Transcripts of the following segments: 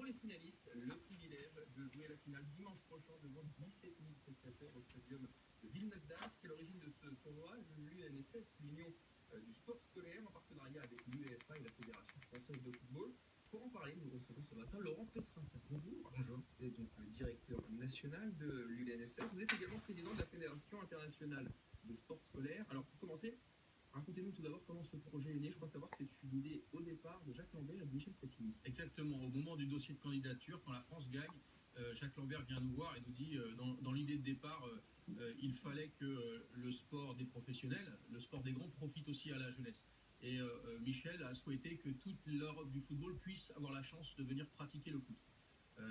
les finalistes le privilège de jouer la finale dimanche prochain devant 17 000 spectateurs au stadium de Villeneuve-d'Ascq. À l'origine de ce tournoi, l'UNSS, l'Union du sport scolaire, en partenariat avec l'UEFA et la Fédération française de football. Pour en parler, nous recevons ce matin Laurent Pétrintin. Bonjour. Bonjour. Vous êtes donc le directeur national de l'UNSS. Vous êtes également président de la Fédération internationale de sport scolaire. Alors pour commencer, racontez-nous tout d'abord comment ce projet est né. Je crois savoir que c'est une idée au départ de Jacques Lambert et de Michel Platini. Exactement. Au moment du dossier de candidature, quand la France gagne, Jacques Lambert vient nous voir et nous dit, dans l'idée de départ, il fallait que le sport des professionnels, le sport des grands, profite aussi à la jeunesse. Et Michel a souhaité que toute l'Europe du football puisse avoir la chance de venir pratiquer le foot.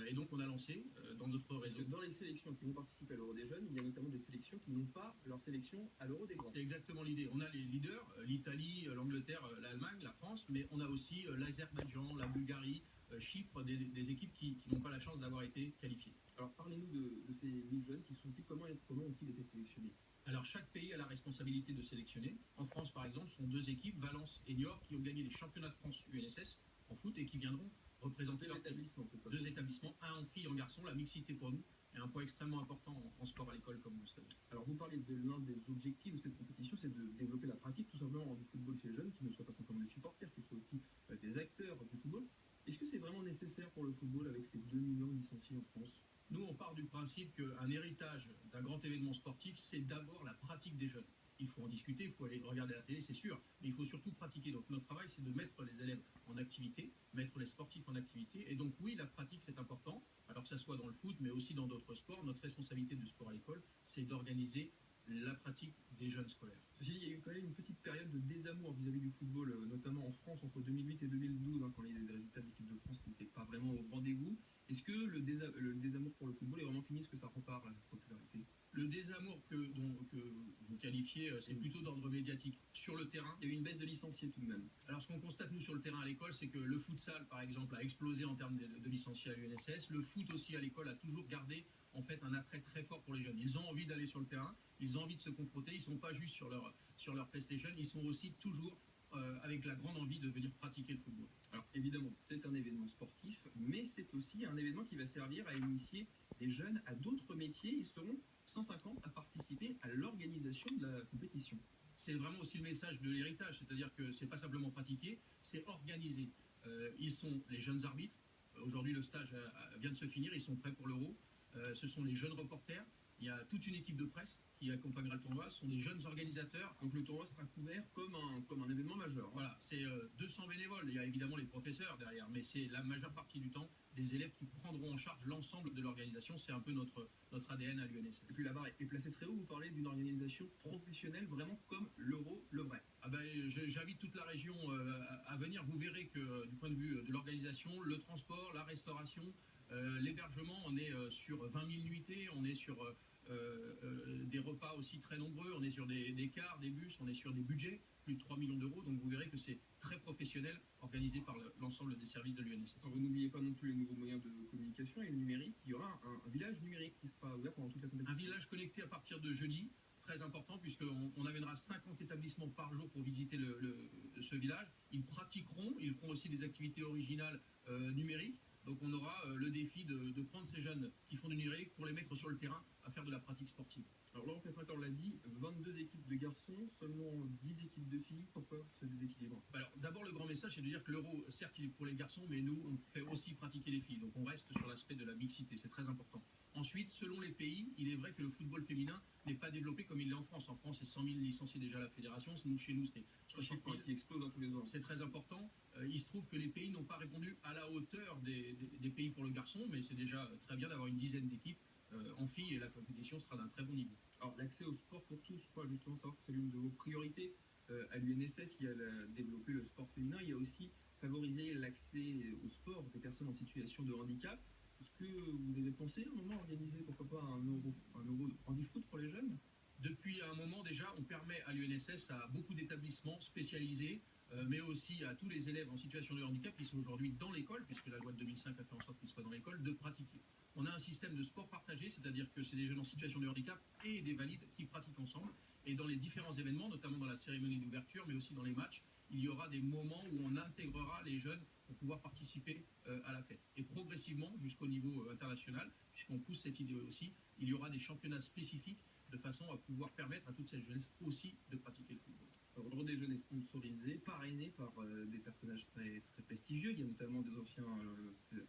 Et donc on a lancé dans notre réseau. Dans les sélections qui vont participer à l'Euro des jeunes, il y a notamment des sélections qui n'ont pas leur sélection à l'Euro des grands. C'est exactement l'idée. On a les leaders, l'Italie, l'Angleterre, l'Allemagne, la France, mais on a aussi l'Azerbaïdjan, la Bulgarie, Chypre, des équipes qui n'ont pas la chance d'avoir été qualifiées. Alors parlez-nous de ces 1000 jeunes qui sont qui, comment ont-ils été sélectionnés? Alors chaque pays a la responsabilité de sélectionner. En France par exemple, ce sont deux équipes, Valence et Niort, qui ont gagné les championnats de France UNSS en foot et qui viendront représenter leur établissements, c'est ça? Deux établissements, un en filles et en garçons. La mixité pour nous est un point extrêmement important en sport à l'école, comme vous le savez. Alors vous parlez de l'un des objectifs de cette compétition, c'est de développer la pratique tout simplement du football chez les jeunes, qui ne soient pas simplement des supporters, qu'ils soient aussi des acteurs du football. Est-ce que c'est vraiment nécessaire pour le football avec ces 2 millions de licenciés en France? Nous, on part du principe qu'un héritage d'un grand événement sportif, c'est d'abord la pratique des jeunes. Il faut en discuter, il faut aller regarder la télé, c'est sûr, mais il faut surtout pratiquer. Donc notre travail, c'est de mettre les élèves en activité, mettre les sportifs en activité. Et donc oui, la pratique, c'est important, alors que ça soit dans le foot, mais aussi dans d'autres sports. Notre responsabilité de sport à l'école, c'est d'organiser la pratique des jeunes scolaires. Ceci dit, il y a eu quand même une petite période de désamour vis-à-vis du football, notamment en France entre 2008 et 2012, quand les résultats de l'équipe de France n'étaient pas vraiment au rendez-vous. Est-ce que le désamour pour le football est vraiment fini? Est-ce que ça repart à la popularité? Le désamour que vous qualifiez, c'est plutôt d'ordre médiatique. Sur le terrain, il y a eu une baisse de licenciés tout de même. Alors ce qu'on constate nous sur le terrain à l'école, c'est que le futsal par exemple a explosé en termes de licenciés à l'UNSS. Le foot aussi à l'école a toujours gardé en fait un attrait très fort pour les jeunes. Ils ont envie d'aller sur le terrain, ils ont envie de se confronter, ils ne sont pas juste sur leur PlayStation, ils sont aussi toujours avec la grande envie de venir pratiquer le football. Alors évidemment, c'est un événement sportif, mais c'est aussi un événement qui va servir à initier des jeunes à d'autres métiers. Ils seront 150 à participer à l'organisation de la compétition. C'est vraiment aussi le message de l'héritage, c'est-à-dire que c'est pas simplement pratiquer, c'est organiser. Ils sont les jeunes arbitres. Aujourd'hui, le stage vient de se finir, ils sont prêts pour l'Euro. Ce sont les jeunes reporters. Il y a toute une équipe de presse qui accompagnera le tournoi. Ce sont des jeunes organisateurs. Donc le tournoi sera couvert comme un événement majeur. Voilà, c'est 200 bénévoles. Il y a évidemment les professeurs derrière, mais c'est la majeure partie du temps des élèves qui prendront en charge l'ensemble de l'organisation. C'est un peu notre ADN à l'UNSS. Et puis la barre est placée très haut. Vous parlez d'une organisation professionnelle, vraiment comme l'Euro, le vrai. Ah ben, j'invite toute la région à venir. Vous verrez que du point de vue de l'organisation, le transport, la restauration, l'hébergement, on est sur 20 000 nuitées, on est sur des repas aussi très nombreux, on est sur des cars, des bus, on est sur des budgets, plus de 3 millions d'euros, donc vous verrez que c'est très professionnel, organisé par l'ensemble des services de l'UNSS. Vous n'oubliez pas non plus les nouveaux moyens de communication et le numérique. Il y aura un village numérique qui sera ouvert pendant toute la compétition. Un village connecté à partir de jeudi, très important, puisqu'on amènera 50 établissements par jour pour visiter ce village. Ils pratiqueront, ils feront aussi des activités originales numériques. Donc on aura le défi de prendre ces jeunes qui font du numérique pour les mettre sur le terrain à faire de la pratique sportive. Alors Laurent Pétrintin l'a dit, 22 équipes de garçons, seulement 10 équipes de filles. Pourquoi ce déséquilibre? Alors d'abord le grand message c'est de dire que l'Euro, certes il est pour les garçons, mais nous on fait aussi pratiquer les filles. Donc on reste sur l'aspect de la mixité, c'est très important. Ensuite, selon les pays, il est vrai que le football féminin n'est pas développé comme il l'est en France. En France, c'est 100 000 licenciés déjà à la fédération. Nous, chez nous, c'est 60 000. Qui explose dans tous les ans. C'est très important. Il se trouve que les pays n'ont pas répondu à la hauteur des pays pour le garçon, mais c'est déjà très bien d'avoir une dizaine d'équipes en filles et la compétition sera d'un très bon niveau. Alors, l'accès au sport pour tous, je crois justement savoir que c'est l'une de vos priorités. À l'UNSS, il y a développé le sport féminin. Il y a aussi favorisé l'accès au sport des personnes en situation de handicap. Est-ce que vous avez pensé à un moment organiser, pourquoi pas, un euro handi-foot pour les jeunes? Depuis un moment déjà, on permet à l'UNSS, à beaucoup d'établissements spécialisés, mais aussi à tous les élèves en situation de handicap qui sont aujourd'hui dans l'école, puisque la loi de 2005 a fait en sorte qu'ils soient dans l'école, de pratiquer. On a un système de sport partagé, c'est-à-dire que c'est des jeunes en situation de handicap et des valides qui pratiquent ensemble. Et dans les différents événements, notamment dans la cérémonie d'ouverture, mais aussi dans les matchs, il y aura des moments où on intégrera les jeunes pour pouvoir participer à la fête. Et progressivement, jusqu'au niveau international, puisqu'on pousse cette idée aussi, il y aura des championnats spécifiques de façon à pouvoir permettre à toute cette jeunesse aussi de pratiquer le football. Alors, l'Euro des jeunes est sponsorisé, parrainé par des personnages très, très prestigieux. Il y a notamment des anciens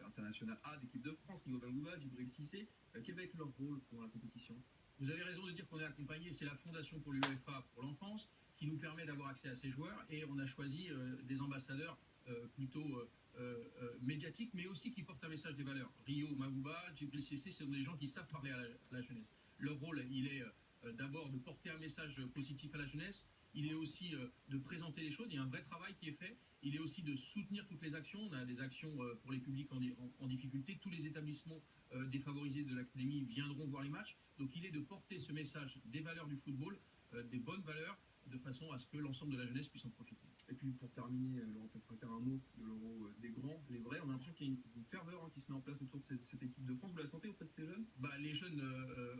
internationaux A d'équipe de France, Rigo Bangouba, Djibril Cissé. Quel va être leur rôle pendant la compétition? Vous avez raison de dire qu'on est accompagné, c'est la Fondation pour l'UEFA pour l'enfance qui nous permet d'avoir accès à ces joueurs et on a choisi des ambassadeurs plutôt médiatiques mais aussi qui portent un message des valeurs. Rio Magouba, Djibril Cissé, ce sont des gens qui savent parler à la jeunesse. Leur rôle, il est d'abord de porter un message positif à la jeunesse, il est aussi de présenter les choses, il y a un vrai travail qui est fait, il est aussi de soutenir toutes les actions, on a des actions pour les publics en difficulté, tous les établissements défavorisés de l'académie viendront voir les matchs, donc il est de porter ce message des valeurs du football, des bonnes valeurs, de façon à ce que l'ensemble de la jeunesse puisse en profiter. Et puis pour terminer, Laurent Petraquin, un mot de l'Euro des grands, les vrais. On a l'impression qu'il y a une ferveur qui se met en place autour de cette équipe de France. Vous la sentez auprès de ces jeunes? Les jeunes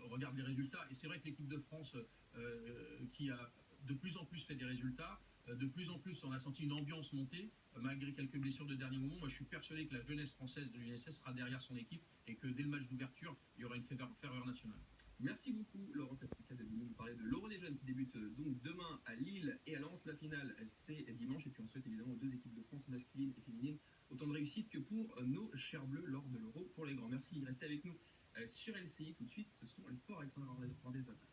regardent les résultats et c'est vrai que l'équipe de France qui a de plus en plus fait des résultats, de plus en plus on a senti une ambiance monter, malgré quelques blessures de dernier moment. Moi je suis persuadé que la jeunesse française de l'UNSS sera derrière son équipe et que dès le match d'ouverture, il y aura une ferveur nationale. Merci beaucoup Laurent Petraquin d'être venu nous parler de l'Euro des jeunes qui débute donc demain à Lille et à Lens. La finale c'est dimanche et puis on souhaite évidemment aux deux équipes de France masculines et féminines autant de réussite que pour nos chers bleus lors de l'Euro pour les grands. Merci, restez avec nous sur LCI tout de suite, ce sont les sports avec Sandra Vandel-Zander.